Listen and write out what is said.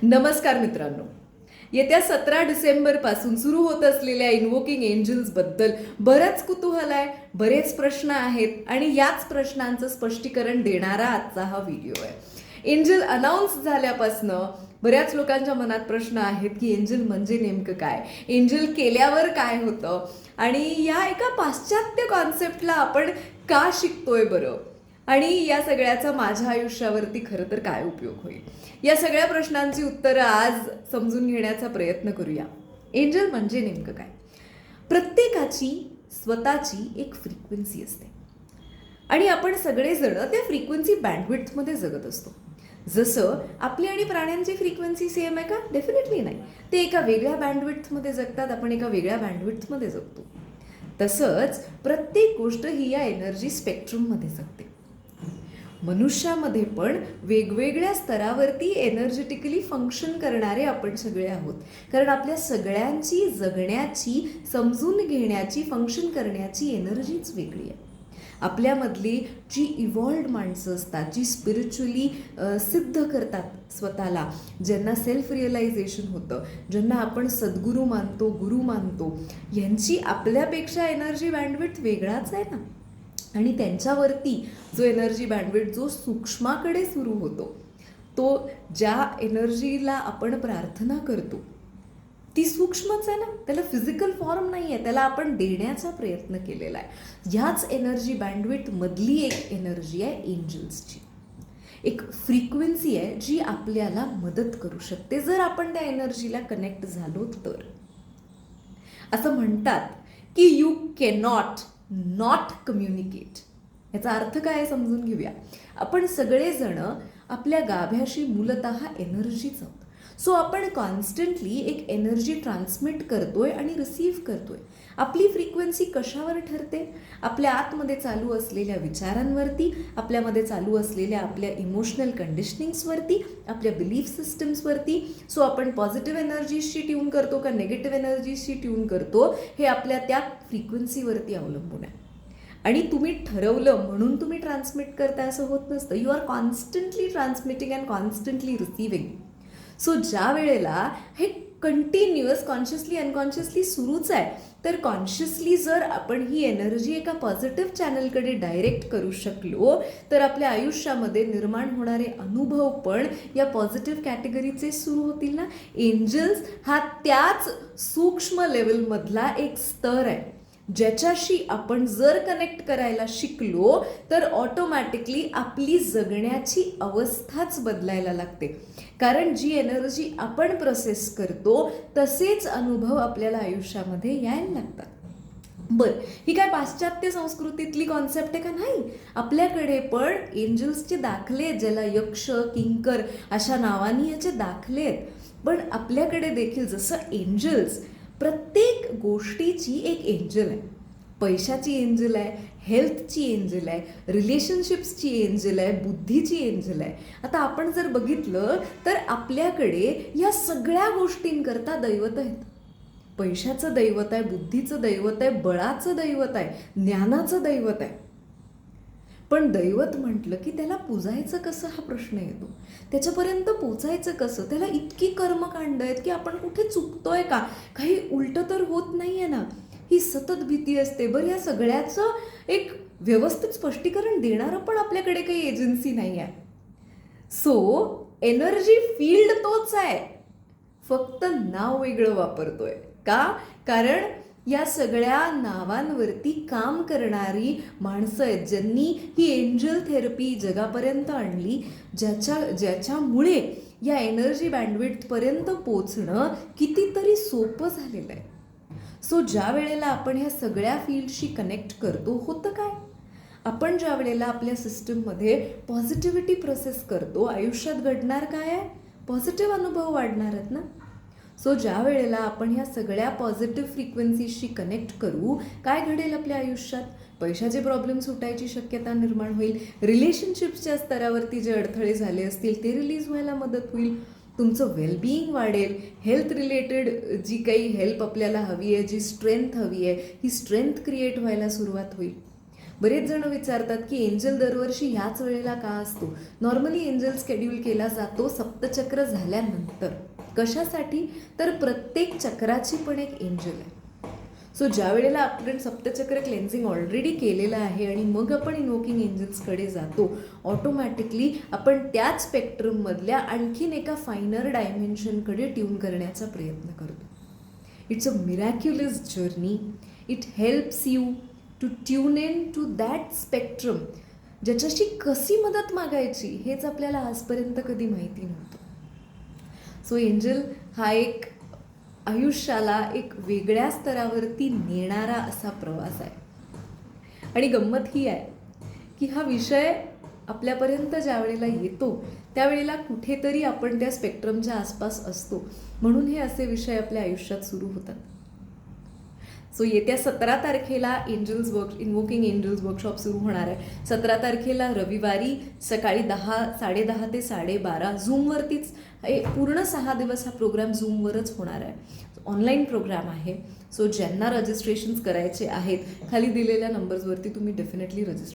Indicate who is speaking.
Speaker 1: नमस्कार मित्रांनो. येत्या 17 डिसेंबर पासून सुरू होत असलेल्या इन्व्होकिंग एंजल्स बद्दल बरंच कुतूहल आहे, बरेच प्रश्न आहेत आणि याच प्रश्नांचं स्पष्टीकरण देणारा आजचा हा व्हिडिओ आहे. एंजल अनाऊन्स झाल्यापासनं बऱ्याच लोकांच्या मनात प्रश्न आहेत की एंजल म्हणजे नेमकं काय, एंजल केल्यावर काय होतं आणि या एका पाश्चात्य कॉन्सेप्टला आपण का शिकतोय बरं, आणि या सगळ्याचा माझ्या आयुष्यावरती खरं तर काय उपयोग होईल, या सगळ्या प्रश्नांची उत्तरं आज समजून घेण्याचा प्रयत्न करूया. एंजल म्हणजे नेमकं काय. प्रत्येकाची स्वतःची एक फ्रिक्वेन्सी असते आणि आपण सगळेजण त्या फ्रिक्वेन्सी बँडविड्थमध्ये जगत असतो. जसं आपली आणि प्राण्यांची फ्रिक्वेन्सी सेम आहे का? डेफिनेटली नाही. ते एका वेगळ्या बँडविड्थमध्ये जगतात, आपण एका वेगळ्या बँडविड्थमध्ये जगतो. तसंच प्रत्येक गोष्ट ही या एनर्जी स्पेक्ट्रममध्ये जगते. मनुष्यामध्ये पण वेगवेगळ्या स्तरावरती एनर्जेटिकली फंक्शन करणारे आपण सगळे आहोत, कारण आपल्या सगळ्यांची जगण्याची, समजून घेण्याची, फंक्शन करण्याची एनर्जीच वेगळी आहे. आपल्यामधली जी इव्हॉल्व्ड माणसं असतात, जी स्पिरिच्युअली सिद्ध करतात स्वतःला, ज्यांना सेल्फ रिअलायझेशन होतं, ज्यांना आपण सद्गुरू मानतो, गुरु मानतो, यांची आपल्यापेक्षा एनर्जी बँडविड्थ वेगळाच आहे ना. आणि त्यांच्यावरती जो एनर्जी बँडविड्थ जो सूक्ष्माकडे सुरू होतो, तो ज्या एनर्जीला आपण प्रार्थना करतो ती सूक्ष्मच आहे ना, त्याला फिजिकल फॉर्म नाही आहे, त्याला आपण देण्याचा प्रयत्न केलेला आहे. ह्याच एनर्जी बँडविड्थ मधली एक एनर्जी आहे एंजल्सची. एक फ्रिक्वेन्सी आहे जी आपल्याला मदत करू शकते जर आपण त्या एनर्जीला कनेक्ट झालो तर. असं म्हणतात की यू कॅनॉट नॉट कम्युनिकेट. याचा अर्थ काय समजून घेऊया. आपण सगळेजण आपल्या गाभ्याशी मूलतः एनर्जीच आहोत. सो आपण कॉन्स्टंटली एक एनर्जी ट्रान्समिट करतोय आणि रिसीव्ह करतोय. आपली फ्रिक्वेन्सी कशावर ठरते? आपल्या आतमध्ये चालू असलेल्या विचारांवरती, आपल्यामध्ये चालू असलेल्या आपल्या इमोशनल कंडिशनिंग्सवरती, आपल्या बिलीफ सिस्टम्सवरती. सो आपण पॉझिटिव्ह एनर्जीशी ट्यून करतो का निगेटिव्ह एनर्जीशी ट्यून करतो, हे आपल्या त्या फ्रिक्वेन्सीवरती अवलंबून आहे. आणि तुम्ही ठरवलं म्हणून तुम्ही ट्रान्समिट करताय असं होत नसतं. You are constantly transmitting and constantly receiving. So ज्या वेळेला हे कंटिन्युअस कॉन्शियसली अनकॉन्शियसली सुरूच आहे, तर कॉन्शियसली जर आपण ही एनर्जी एका पॉझिटिव्ह चॅनलकडे डायरेक्ट करू शकलो तर आपल्या आयुष्यामध्ये निर्माण होणारे अनुभव पण या पॉझिटिव्ह कॅटेगरीचे सुरू होतील ना. एंजल्स हा त्याच सूक्ष्म लेवलमधला एक स्तर आहे ज्याच्याशी आपण जर कनेक्ट करायला शिकलो तर ऑटोमॅटिकली आपली जगण्याची अवस्थाच बदलायला लागते. कारण जी एनर्जी आपण प्रोसेस करतो तसेच अनुभव आपल्याला आयुष्यामध्ये यायला लागतात. बरं, ही काय पाश्चात्य संस्कृतीतली कॉन्सेप्ट आहे का? नाही. आपल्याकडे पण एंजल्सचे दाखले आहेत, ज्याला यक्ष, किंकर अशा नावानी याचे दाखले आहेत. पण आपल्याकडे देखील जसं एंजल्स, प्रत्येक गोष्टीची एक एंजल आहे. पैशाची एंजल आहे, हेल्थची एंजल आहे, रिलेशनशिप्सची एंजल आहे, बुद्धीची एंजल आहे. आता आपण जर बघितलं तर आपल्याकडे या सगळ्या गोष्टींकरता दैवत आहेत. पैशाचं दैवत आहे, बुद्धीचं दैवत आहे, बळाचं दैवत आहे, ज्ञानाचं दैवत आहे. पण दैवत म्हटलं की त्याला पूजायचं कसं हा प्रश्न येतो. त्याच्यापर्यंत पोचायचं कसं? त्याला इतकी कर्मकांड आहेत की आपण कुठे चुकतोय का, काही उलटं तर होत नाही आहे ना, ही सतत भीती असते. बरं, या सगळ्याचं एक व्यवस्थित स्पष्टीकरण देणारं पण आपल्याकडे काही एजन्सी नाही आहे. सो एनर्जी फील्ड तोच आहे, फक्त नाव वेगळं वापरतोय का? कारण या सगळ्या नावांवरती काम करणारी माणसं आहेत ज्यांनी ही एंजल थेरपी जगापर्यंत आणली, ज्याच्यामुळे या एनर्जी बँडविड्थपर्यंत पोचणं कितीतरी सोपं झालेलं आहे. सो ज्या वेळेला आपण ह्या सगळ्या फील्डशी कनेक्ट करतो, होतं काय? आपण ज्या वेळेला आपल्या सिस्टममध्ये पॉझिटिव्हिटी प्रोसेस करतो, आयुष्यात घडणार काय आहे? पॉझिटिव्ह अनुभव वाढणार आहेत ना. सो ज्या वेळेला आपण ह्या सगळ्या पॉझिटिव्ह फ्रिक्वेन्सीशी कनेक्ट करू, काय घडेल आपल्या आयुष्यात? पैशाचे प्रॉब्लेम सुटायची शक्यता निर्माण होईल. रिलेशनशिप्सच्या स्तरावरती जे अडथळे झाले असतील ते रिलीज व्हायला मदत होईल. तुमचं वेलबिईंग वाढेल. हेल्थ रिलेटेड जी काही हेल्प आपल्याला हवी आहे, जी स्ट्रेंथ हवी आहे, ही स्ट्रेंथ क्रिएट व्हायला सुरुवात होईल. बरेच जण विचारतात की एंजल दरवर्षी ह्याच वेळेला का असतो. नॉर्मली एंजल शेड्यूल केला जातो सप्तचक्र झाल्यानंतर. कशासाठी? तर प्रत्येक चक्राची पण एक एंजल आहे. सो ज्या वेळेला आपण सप्तचक्र क्लेन्झिंग ऑलरेडी केलेलं आहे आणि मग आपण इन्व्होकिंग एंजल्सकडे जातो, ऑटोमॅटिकली आपण त्याच स्पेक्ट्रममधल्या आणखीन एका फायनर डायमेन्शनकडे ट्यून करण्याचा प्रयत्न करतो. It's a miraculous journey. It helps you to tune in to that spectrum, ज्याच्याशी कशी मदत मागायची हेच आपल्याला आजपर्यंत कधी माहिती नव्हतं. सो एंजल हा एक आयुष्याला एक वेगळ्या स्तरावरती नेणारा असा प्रवास आहे. आणि गंमत ही आहे की हा विषय आपल्यापर्यंत ज्या वेळेला येतो त्यावेळेला कुठेतरी आपण त्या स्पेक्ट्रमच्या आसपास असतो, म्हणून हे असे विषय आपल्या आयुष्यात सुरू होतात. सो येत्या 17 तारखेला इन्व्होकिंग एंजल्स वर्कशॉप सुरू होणार आहे. 17 तारखेला रविवारी सकाळी 10:30 ते 12:30 झूमवरतीच. पूर्ण 6 दिवस हा प्रोग्राम झूमवरच होणार आहे. ऑनलाईन प्रोग्राम आहे. सो ज्यांना रजिस्ट्रेशन्स करायचे आहेत खाली दिलेल्या नंबर्सवरती तुम्ही डेफिनेटली रजिस्टर